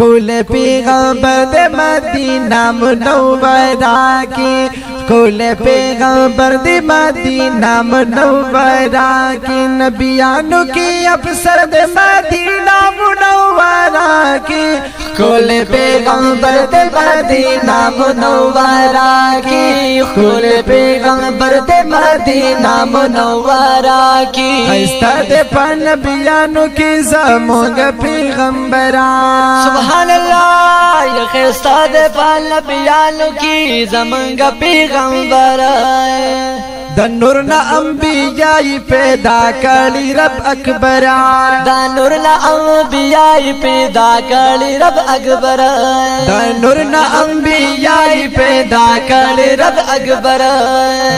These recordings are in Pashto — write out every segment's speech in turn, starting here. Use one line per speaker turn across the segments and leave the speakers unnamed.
کول پیغمبر دے مدینہ منورہ کی کول پیغمبر دے مدینہ منورہ کی نبیانو کی افسر دے مدینہ منورہ کی کول پیغمبر دے مدینہ منورہ کی کول پیغمبر دے مدینہ منورہ کی خیستہ دے پر نبیانو کی زمونگ پیغمبران
سبحان اللہ یہ خیستہ دے پر نبیانو کی زمونگ پیغمبران
دا نورنا انبیاء پیدا کری رب اکبر
دا نورنا انبیاء پیدا کری رب اکبر
دا نورنا انبیاء پیدا کری رب اکبر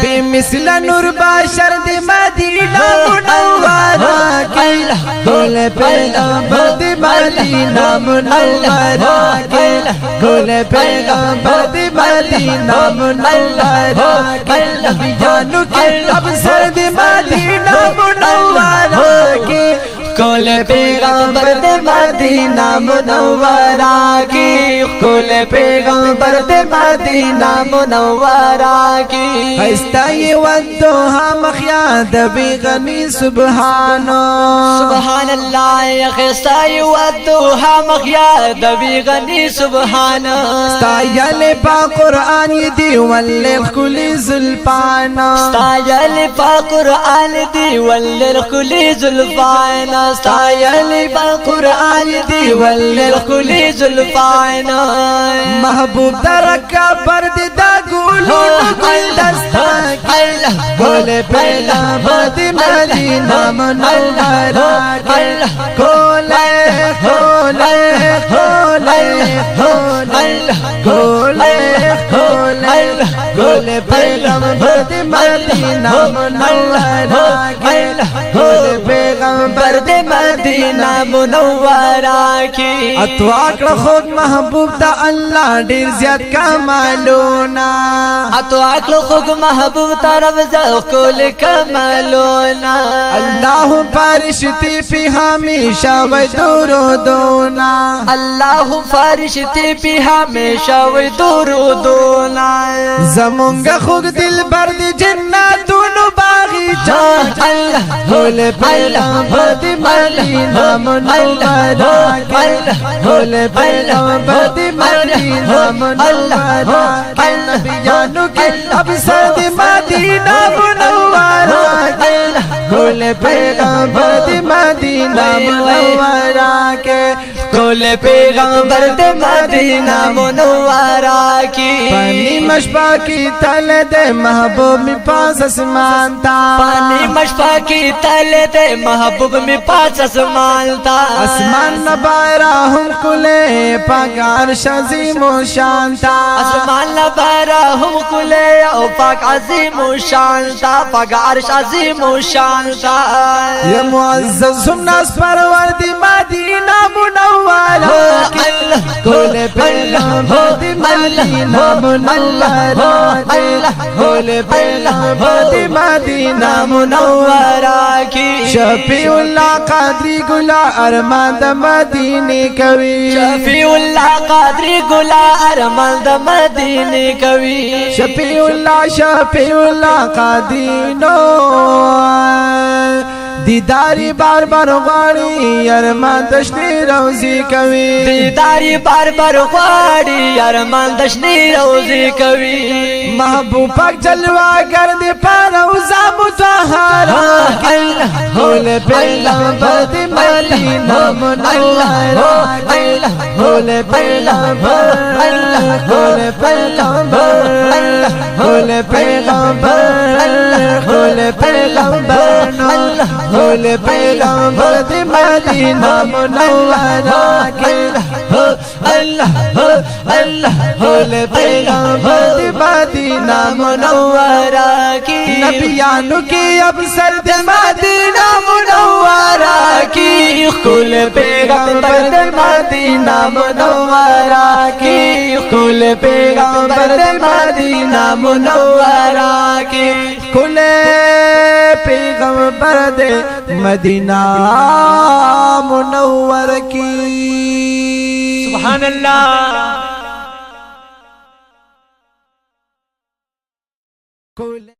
بے مثل نور باشر دی مدینہ منورہ کی کول پیغمبر دی مدینہ منورہ کی کول پیغمبر دی مدینہ منورہ کی نبیانو اب سرد مدینہ منورہ کی کول پیغمبر دے مدینہ منورہ کی کول پیغمبر دے مدینہ منورہ کی خیستہ یہ ودوہا مخیاد بی غنی سبحانو
سبحان اللہ یہ خیستہ یہ ودوہا مخیاد بی غنی سبحانو
ستایل پا قرآن دی واللیل کلی زلپانا
ستایل پا قرآن دی واللیل کلی زلپانا ستایل پا قرآن دی واللیل کلی زلپانا
محبوب درکا برد دا گولو گل دستا کی کول پیغمبر دی مدینہ منورہ کی کول کول کول کول کول کول پیغمبر دی مدینہ منورہ کی کول پیغمبر دی مدینہ منورہ کی اتواک خود محبوب دا اللہ دیر زیاد کمالونا
اتواک خود محبوب تا رب زیاد کل کمالونا
اللہ پارشتی پی ہمیشہ و درودونا
اللہ فارشتی پی ہمیشہ و درودونا
زمونگ خود دل برد جناتون باغی جان اللہ کول پیغمبر دی مدینہ منورہ کی کول پیغمبر دی مدینہ منورہ کی نبیانو کی افسر دی مدینہ منورہ کی کول پیغمبر دی مدینہ منورہ کی کول پیغمبر دی مدینہ منورہ کی پانی مشبہ کی تل دے محبوب می پاس اسمان تا
پانی مشبہ کی تل دے محبوب می پاس اسمان تا
اسمان نبائرہ ہم کلے پاک عرش عظیم و شان تا
اسمان نبائرہ ہم کلے او پاک عظیم و شان تا پاک عرش عظیم و شان تا
یا معزز ہم ناس پروردی مدینہ منورہ کی کول پیغمبر دی مدینہ منورہ کی کول پیغمبر دی مدینہ منورہ کی شفیع اللہ قادری گلا ارمان دا مدینی کوي
شفیع اللہ قادری گلا ارمان دا مدینی کوي
شفیع اللہ قادری نو دیداری بار بار غواړي ارمان دشنی روزی کوي
دیداری بار بار غواړي ارمان دشنی روزی کوي
محبوب پاک جلوہ گرد پر روزہ مطہرہ کول پیغمبر دی مدینہ منورہ کول پیغمبر کول پیغمبر کول پیغمبر کول پیغمبر کول پیغمبر دی مدینہ منورہ اللہ اللہ کول پیغمبر دی مدینہ منورہ کی نبیانو کی اب سرد مدینہ منورہ کی کول پیغمبر دی مدینہ منورہ کی کول پیغمبر دی مدینہ منورہ کی کول پیغمبر دے مدینہ منور کی
सुभान अल्लाह।